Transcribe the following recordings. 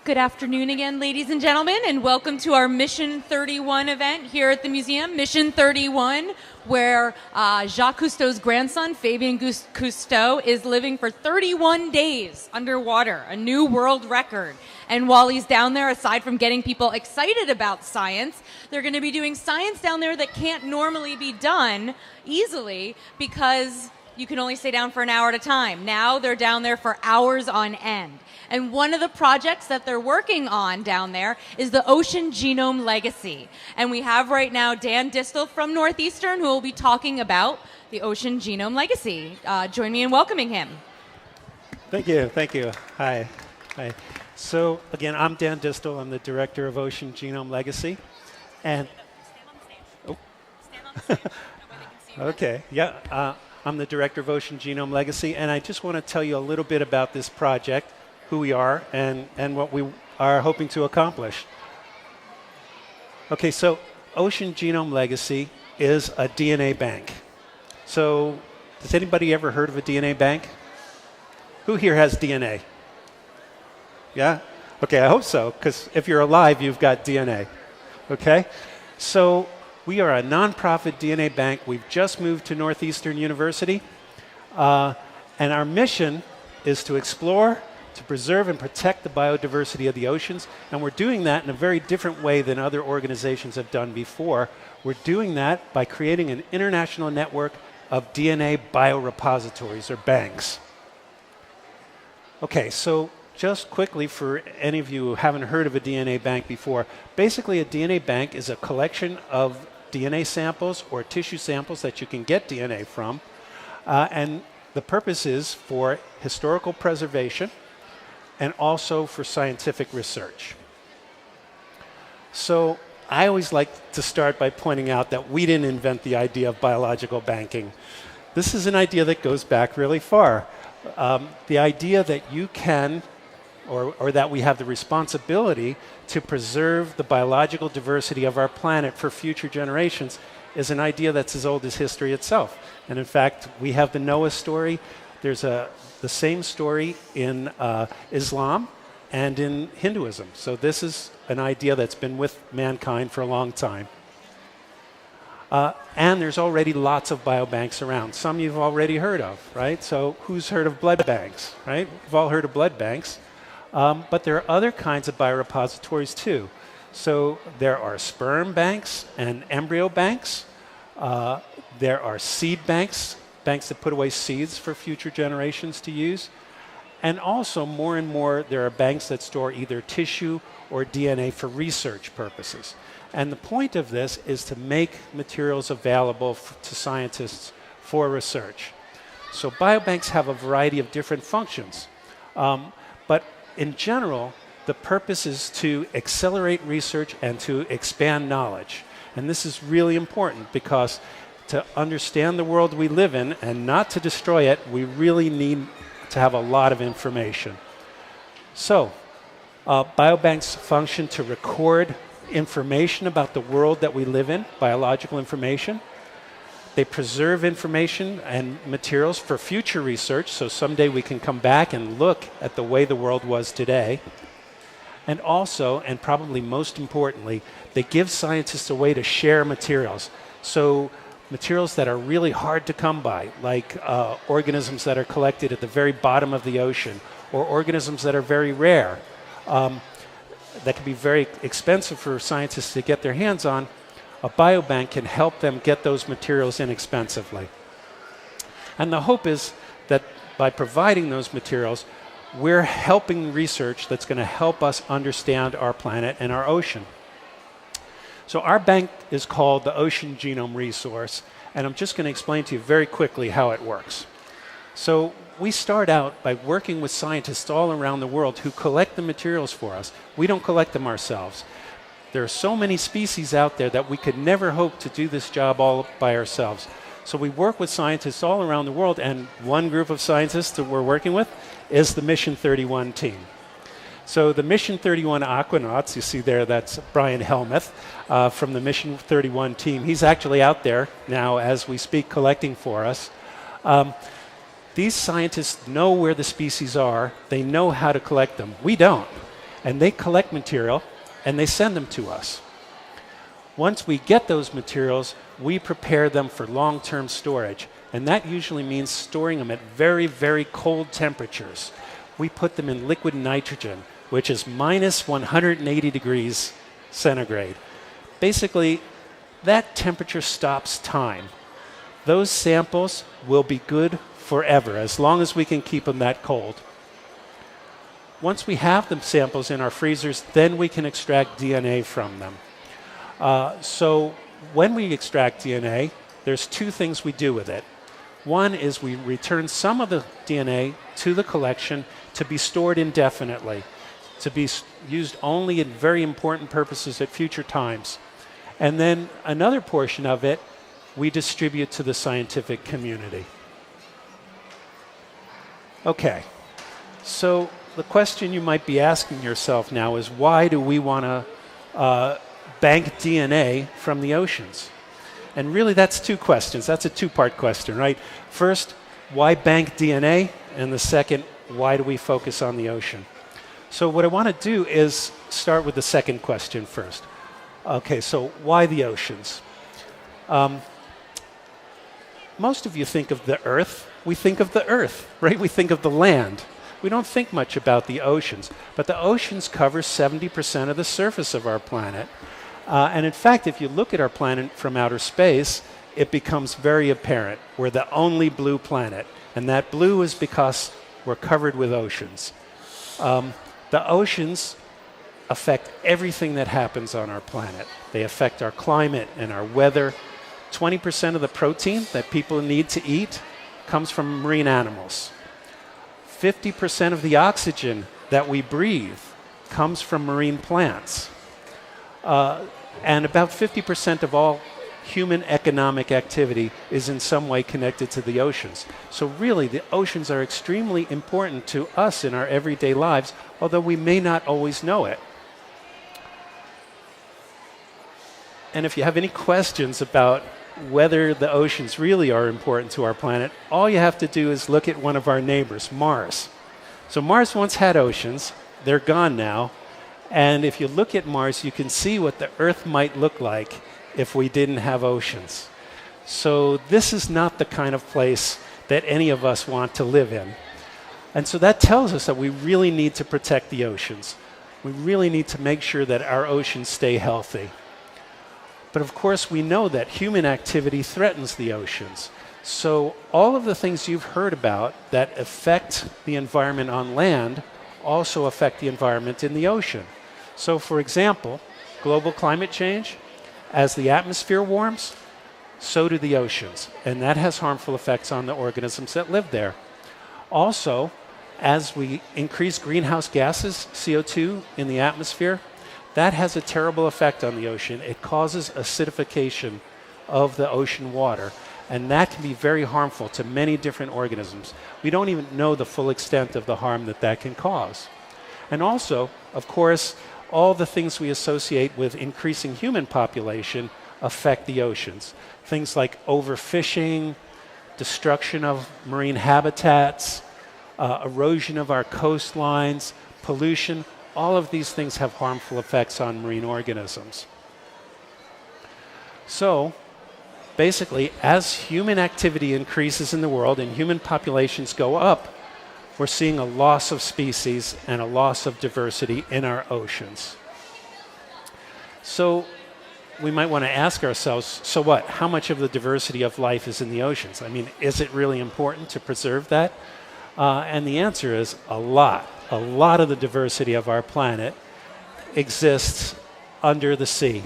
Good afternoon again, ladies and gentlemen, and welcome to our Mission 31 event here at the museum. Mission 31, where Jacques Cousteau's grandson, Fabien Cousteau, is living for 31 days underwater, a new world record. And while he's down there, aside from getting people excited about science, they're going to be doing science down there that can't normally be done easily because you can only stay down for an hour at a time. Now they're down there for hours on end. And one of the projects that they're working on down there is the Ocean Genome Legacy. And we have right now Dan Distel from Northeastern who will be talking about the Ocean Genome Legacy. Join me in welcoming him. Thank you. Hi. So again, I'm Dan Distel. I'm the director of Ocean Genome Legacy. And Stand on the stage. That way they can see you. Okay, yeah. I'm the director of Ocean Genome Legacy, and I just want to tell you a little bit about this project, who we are, and what we are hoping to accomplish. Okay, so Ocean Genome Legacy is a DNA bank. So, has anybody ever heard of a DNA bank? Who here has DNA? Yeah? Okay, I hope so, because if you're alive, you've got DNA. Okay? So, we are a nonprofit DNA bank. We've just moved to Northeastern University, and our mission is to explore, to preserve and protect the biodiversity of the oceans, and we're doing that in a very different way than other organizations have done before. We're doing that by creating an international network of DNA biorepositories, or banks. Okay, so just quickly for any of you who haven't heard of a DNA bank before, basically a DNA bank is a collection of DNA samples or tissue samples that you can get DNA from, and the purpose is for historical preservation and also for scientific research. So I always like to start by pointing out that we didn't invent the idea of biological banking. This is an idea that goes back really far. The idea that you can, or that we have the responsibility to preserve the biological diversity of our planet for future generations is an idea that's as old as history itself. And in fact, we have the Noah story. There's the same story in Islam and in Hinduism. So this is an idea that's been with mankind for a long time. And there's already lots of biobanks around. Some you've already heard of, right? So who's heard of blood banks, right? We've all heard of blood banks. But there are other kinds of biorepositories too. So there are sperm banks and embryo banks. There are seed banks, banks that put away seeds for future generations to use. And also more and more there are banks that store either tissue or DNA for research purposes. And the point of this is to make materials available to scientists for research. So biobanks have a variety of different functions. But in general, the purpose is to accelerate research and to expand knowledge. And this is really important because to understand the world we live in and not to destroy it, we really need to have a lot of information. So, biobanks function to record information about the world that we live in, biological information. They preserve information and materials for future research, so someday we can come back and look at the way the world was today. And also, and probably most importantly, they give scientists a way to share materials. So materials that are really hard to come by, like organisms that are collected at the very bottom of the ocean, or organisms that are very rare, that can be very expensive for scientists to get their hands on. A biobank can help them get those materials inexpensively. And the hope is that by providing those materials, we're helping research that's going to help us understand our planet and our ocean. So our bank is called the Ocean Genome Resource, and I'm just going to explain to you very quickly how it works. So we start out by working with scientists all around the world who collect the materials for us. We don't collect them ourselves. There are so many species out there that we could never hope to do this job all by ourselves. So we work with scientists all around the world, and one group of scientists that we're working with is the Mission 31 team. So the Mission 31 Aquanauts, you see there, that's Brian Helmuth from the Mission 31 team. He's actually out there now as we speak collecting for us. These scientists know where the species are. They know how to collect them. We don't. And they collect material and they send them to us. Once we get those materials, we prepare them for long-term storage. And that usually means storing them at very, very cold temperatures. We put them in liquid nitrogen, which is minus 180 degrees centigrade. Basically, that temperature stops time. Those samples will be good forever, as long as we can keep them that cold. Once we have the samples in our freezers, then we can extract DNA from them. So when we extract DNA, there's two things we do with it. One is we return some of the DNA to the collection to be stored indefinitely, to be used only in very important purposes at future times. And then another portion of it we distribute to the scientific community. Okay, so the question you might be asking yourself now is, why do we want to bank DNA from the oceans? And really that's two questions. That's a two-part question, right? First, why bank DNA? And the second, why do we focus on the ocean? So what I want to do is start with the second question first. Okay, so why the oceans? Most of you think of the Earth. We think of the Earth, right? We think of the land. We don't think much about the oceans. But the oceans cover 70% of the surface of our planet. And in fact, if you look at our planet from outer space, it becomes very apparent. We're the only blue planet. And that blue is because we're covered with oceans. The oceans affect everything that happens on our planet. They affect our climate and our weather. 20% of the protein that people need to eat comes from marine animals. 50% of the oxygen that we breathe comes from marine plants. And about 50% of all human economic activity is in some way connected to the oceans. So really, the oceans are extremely important to us in our everyday lives, although we may not always know it. And if you have any questions about whether the oceans really are important to our planet, all you have to do is look at one of our neighbors, Mars. So Mars once had oceans. They're gone now. And if you look at Mars, you can see what the Earth might look like if we didn't have oceans. So this is not the kind of place that any of us want to live in. And so that tells us that we really need to protect the oceans. We really need to make sure that our oceans stay healthy. But of course, we know that human activity threatens the oceans. So all of the things you've heard about that affect the environment on land also affect the environment in the ocean. So for example, global climate change, as the atmosphere warms, so do the oceans. And that has harmful effects on the organisms that live there. Also, as we increase greenhouse gases, CO2, in the atmosphere, that has a terrible effect on the ocean. It causes acidification of the ocean water, and that can be very harmful to many different organisms. We don't even know the full extent of the harm that that can cause. And also, of course, all the things we associate with increasing human population affect the oceans. Things like overfishing, destruction of marine habitats, erosion of our coastlines, pollution. All of these things have harmful effects on marine organisms. So, basically, as human activity increases in the world and human populations go up, we're seeing a loss of species and a loss of diversity in our oceans. So, we might want to ask ourselves, so what? How much of the diversity of life is in the oceans? I mean, is it really important to preserve that? And the answer is a lot. A lot of the diversity of our planet exists under the sea.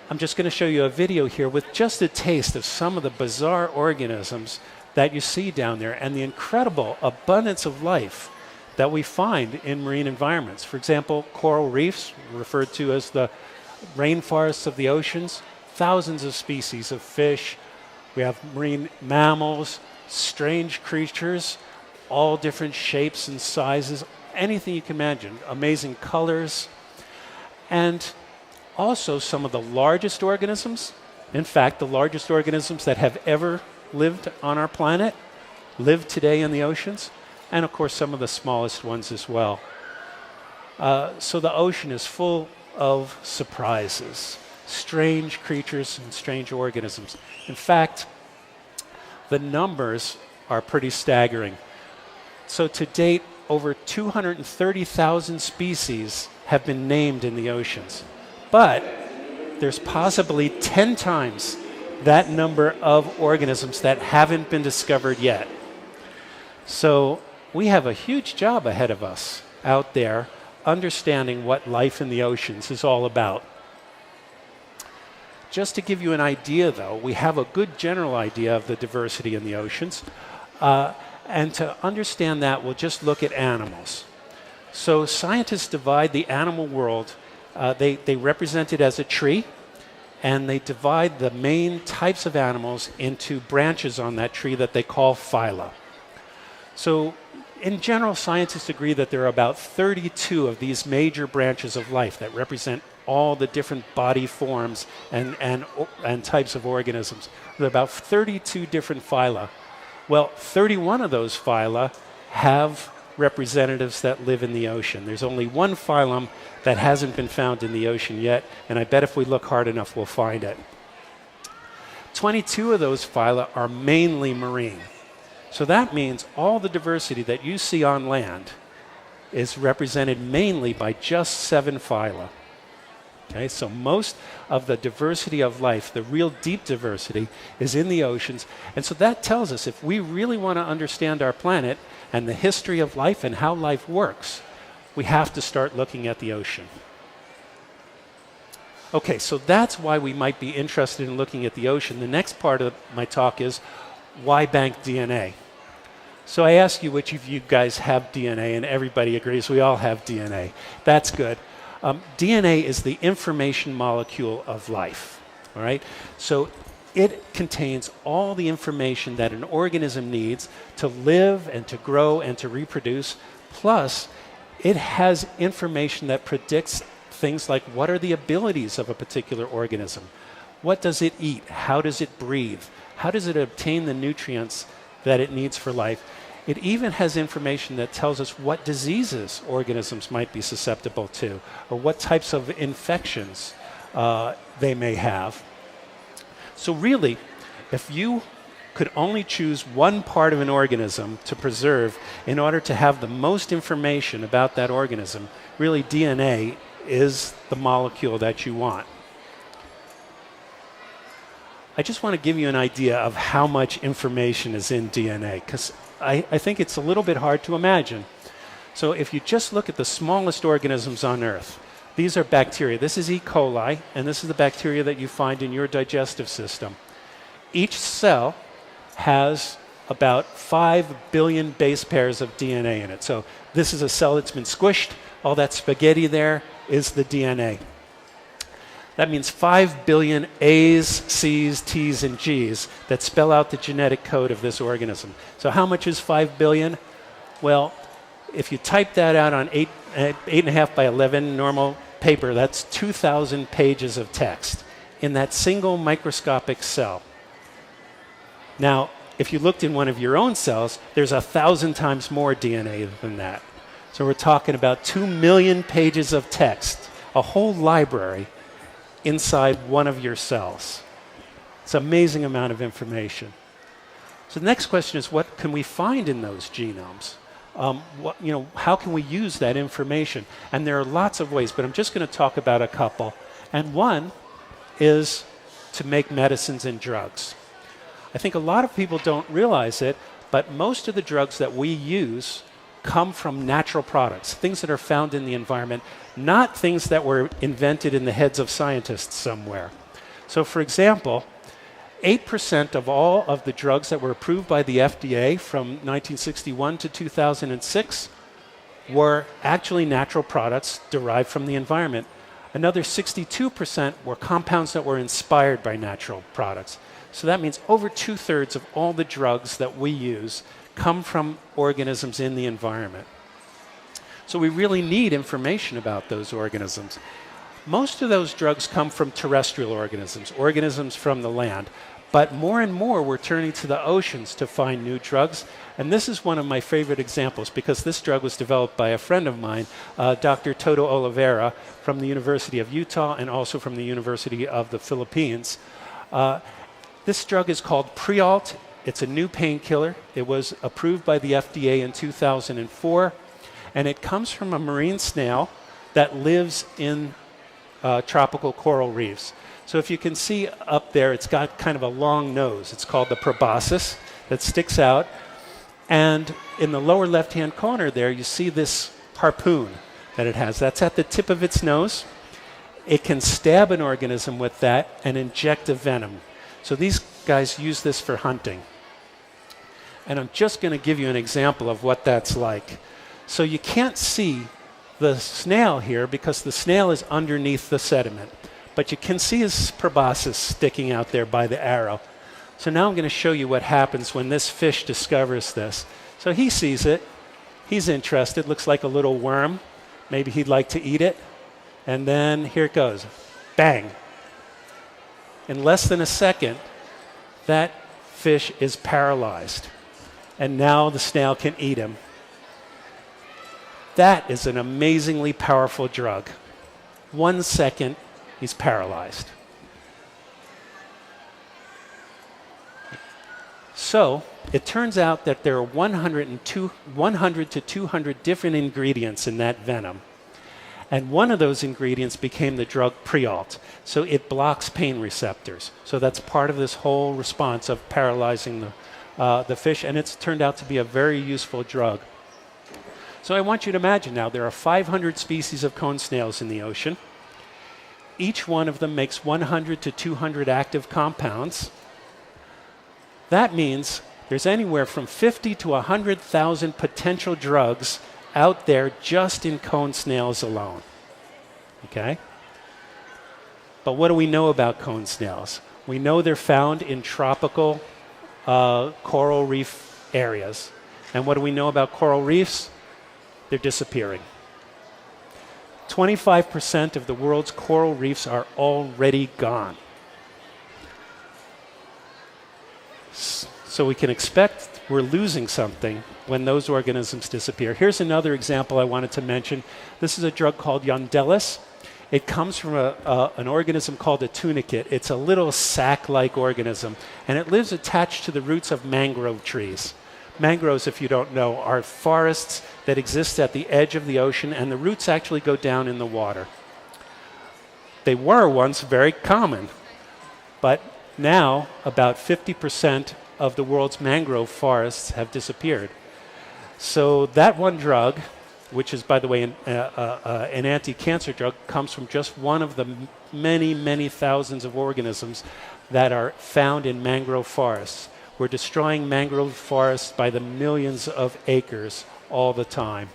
I'm just going to show you a video here with just a taste of some of the bizarre organisms that you see down there and the incredible abundance of life that we find in marine environments. For example, coral reefs, referred to as the rainforests of the oceans, thousands of species of fish. We have marine mammals, strange creatures, all different shapes and sizes, anything you can imagine, amazing colors, and also some of the largest organisms. In fact, the largest organisms that have ever lived on our planet live today in the oceans, and of course some of the smallest ones as well. So the ocean is full of surprises, strange creatures and strange organisms. In fact, the numbers are pretty staggering. So to date, over 230,000 species have been named in the oceans. But there's possibly 10 times that number of organisms that haven't been discovered yet. So we have a huge job ahead of us out there understanding what life in the oceans is all about. Just to give you an idea, though, we have a good general idea of the diversity in the oceans. And to understand that, we'll just look at animals. So scientists divide the animal world. They represent it as a tree, and they divide the main types of animals into branches on that tree that they call phyla. So in general, scientists agree that there are about 32 of these major branches of life that represent all the different body forms and types of organisms. There are about 32 different phyla. Well, 31 of those phyla have representatives that live in the ocean. There's only one phylum that hasn't been found in the ocean yet, and I bet if we look hard enough, we'll find it. 22 of those phyla are mainly marine. So that means all the diversity that you see on land is represented mainly by just 7 phyla. Okay, so most of the diversity of life, the real deep diversity, is in the oceans. And so that tells us if we really want to understand our planet and the history of life and how life works, we have to start looking at the ocean. Okay, so that's why we might be interested in looking at the ocean. The next part of my talk is why bank DNA? So I ask you which of you guys have DNA, and everybody agrees we all have DNA. That's good. DNA is the information molecule of life, all right? So it contains all the information that an organism needs to live and to grow and to reproduce, plus it has information that predicts things like what are the abilities of a particular organism? What does it eat? How does it breathe? How does it obtain the nutrients that it needs for life? It even has information that tells us what diseases organisms might be susceptible to, or what types of infections they may have. So really, if you could only choose one part of an organism to preserve in order to have the most information about that organism, really DNA is the molecule that you want. I just want to give you an idea of how much information is in DNA, because I think it's a little bit hard to imagine. So if you just look at the smallest organisms on Earth, these are bacteria. This is E. coli, and this is the bacteria that you find in your digestive system. Each cell has about 5 billion base pairs of DNA in it. So this is a cell that's been squished. All that spaghetti there is the DNA. That means 5 billion A's, C's, T's, and G's that spell out the genetic code of this organism. So how much is 5 billion? Well, if you type that out on 8.5 by 11 normal paper, that's 2,000 pages of text in that single microscopic cell. Now, if you looked in one of your own cells, there's 1,000 times more DNA than that. So we're talking about 2 million pages of text, a whole library inside one of your cells. It's an amazing amount of information. So the next question is, what can we find in those genomes? How can we use that information? And there are lots of ways, but I'm just going to talk about a couple. And one is to make medicines and drugs. I think a lot of people don't realize it, but most of the drugs that we use come from natural products, things that are found in the environment, not things that were invented in the heads of scientists somewhere. So for example, 8% of all of the drugs that were approved by the FDA from 1961 to 2006 were actually natural products derived from the environment. Another 62% were compounds that were inspired by natural products. So that means over 2/3 of all the drugs that we use come from organisms in the environment. So we really need information about those organisms. Most of those drugs come from terrestrial organisms, organisms from the land. But more and more, we're turning to the oceans to find new drugs. And this is one of my favorite examples because this drug was developed by a friend of mine, Dr. Toto Oliveira from the University of Utah and also from the University of the Philippines. This drug is called Prialt. It's a new painkiller. It was approved by the FDA in 2004. And it comes from a marine snail that lives in tropical coral reefs. So if you can see up there, it's got kind of a long nose. It's called the proboscis that sticks out. And in the lower left-hand corner there, you see this harpoon that it has. That's at the tip of its nose. It can stab an organism with that and inject a venom. So these guys use this for hunting. And I'm just going to give you an example of what that's like. So you can't see the snail here because the snail is underneath the sediment. But you can see his proboscis sticking out there by the arrow. So now I'm going to show you what happens when this fish discovers this. So he sees it. He's interested. Looks like a little worm. Maybe he'd like to eat it. And then here it goes. Bang. In less than a second, that fish is paralyzed. And now the snail can eat him. That is an amazingly powerful drug. 1 second, he's paralyzed. So it turns out that there are 100 to 200 different ingredients in that venom. And one of those ingredients became the drug Prialt. So it blocks pain receptors. So that's part of this whole response of paralyzing the fish. And it's turned out to be a very useful drug. So I want you to imagine now there are 500 species of cone snails in the ocean. Each one of them makes 100 to 200 active compounds. That means there's anywhere from 50 to 100,000 potential drugs out there just in cone snails alone. Okay? But what do we know about cone snails? We know they're found in tropical coral reef areas. And what do we know about coral reefs? They're disappearing. 25% of the world's coral reefs are already gone. So we can expect we're losing something when those organisms disappear. Here's another example I wanted to mention. This is a drug called Yondelis. It comes from an organism called a tunicate. It's a little sac-like organism, and it lives attached to the roots of mangrove trees. Mangroves, if you don't know, are forests that exist at the edge of the ocean, and the roots actually go down in the water. They were once very common, but now about 50% of the world's mangrove forests have disappeared. So that one drug, which is, by the way, an anti-cancer drug, comes from just one of the many, many thousands of organisms that are found in mangrove forests. We're destroying mangrove forests by the millions of acres all the time.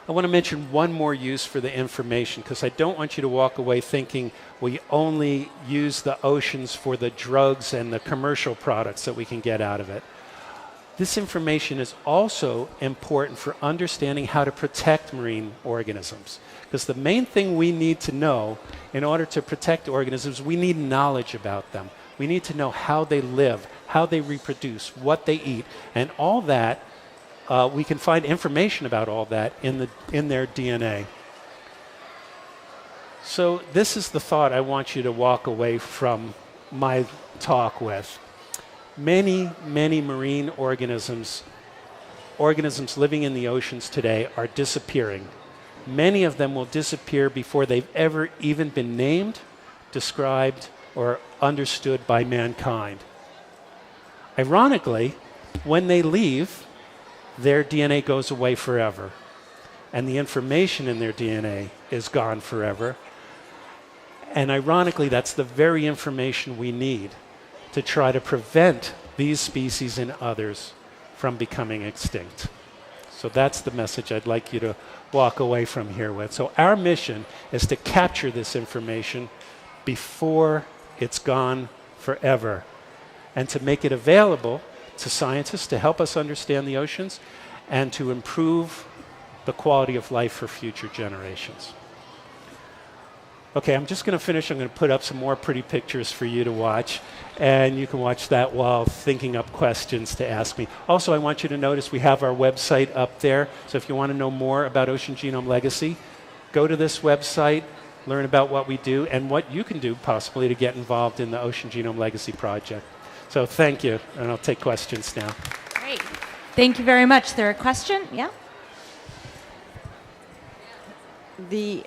I want to mention one more use for the information because I don't want you to walk away thinking we only use the oceans for the drugs and the commercial products that we can get out of it. This information is also important for understanding how to protect marine organisms. Because the main thing we need to know in order to protect organisms, we need knowledge about them. We need to know how they live, how they reproduce, what they eat, and all that, we can find information about all that in their DNA. So this is the thought I want you to walk away from my talk with. Many, many marine organisms living in the oceans today are disappearing. Many of them will disappear before they've ever even been named, described, or understood by mankind. Ironically, when they leave, their DNA goes away forever, and the information in their DNA is gone forever. And ironically, that's the very information we need to try to prevent these species and others from becoming extinct. So that's the message I'd like you to walk away from here with. So our mission is to capture this information before it's gone forever, and to make it available to scientists to help us understand the oceans and to improve the quality of life for future generations. Okay, I'm just going to finish. I'm going to put up some more pretty pictures for you to watch. And you can watch that while thinking up questions to ask me. Also, I want you to notice we have our website up there. So if you want to know more about Ocean Genome Legacy, go to this website, learn about what we do, and what you can do possibly to get involved in the Ocean Genome Legacy project. So thank you, and I'll take questions now. Great. Thank you very much. There a question? Yeah? The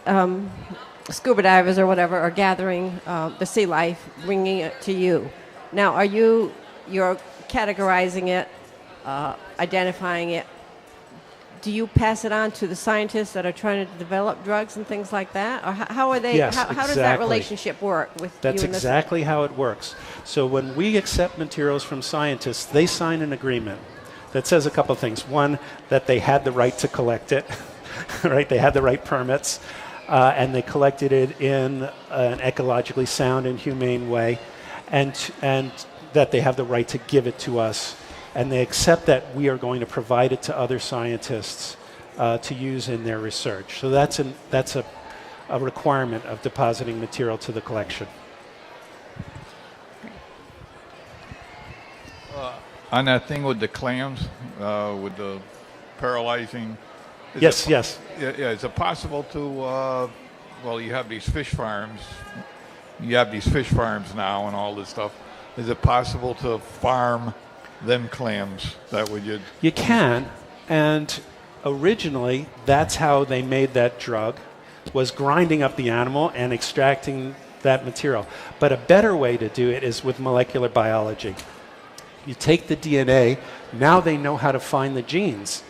scuba divers or whatever are gathering the sea life, bringing it to you. Now, you're categorizing it, identifying it. Do you pass it on to the scientists that are trying to develop drugs and things like that? Or how are they? Yes, how does that exactly. relationship work with That's you and exactly how it works. So when we accept materials from scientists, they sign an agreement that says a couple of things. One, that they had the right to collect it, right? They had the right permits, and they collected it in an ecologically sound and humane way, and that they have the right to give it to us. And they accept that we are going to provide it to other scientists to use in their research. So that's a requirement of depositing material to the collection. On that thing with the clams, with the paralyzing. Yes. Yeah, is it possible to, well, you have these fish farms. You have these fish farms now and all this stuff. Is it possible to farm them clams? That would you? You can, and originally that's how they made that drug, was grinding up the animal and extracting that material. But a better way to do it is with molecular biology. You take the DNA, now they know how to find the genes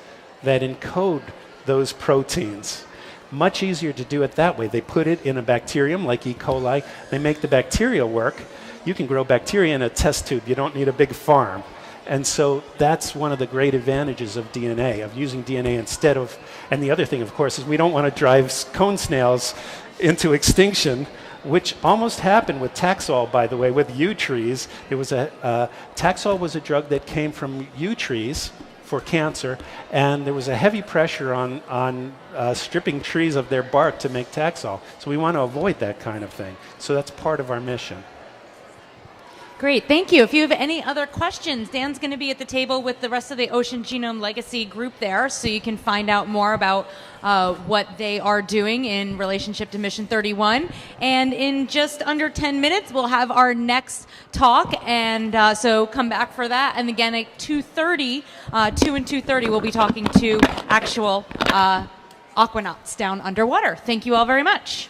that encode those proteins. Much easier to do it that way. They put it in a bacterium like E. coli. They make the bacteria work. You can grow bacteria in a test tube. You don't need a big farm. And so that's one of the great advantages of DNA, of using DNA instead of, and the other thing, of course, is we don't want to drive cone snails into extinction, which almost happened with Taxol, by the way, with yew trees. It was Taxol was a drug that came from yew trees for cancer, and there was a heavy pressure on stripping trees of their bark to make Taxol. So we want to avoid that kind of thing. So that's part of our mission. Great, thank you. If you have any other questions, Dan's going to be at the table with the rest of the Ocean Genome Legacy group there, so you can find out more about what they are doing in relationship to Mission 31. And in just under 10 minutes, we'll have our next talk, and so come back for that. And again, at 2:30, 2 and 2:30, we'll be talking to actual aquanauts down underwater. Thank you all very much.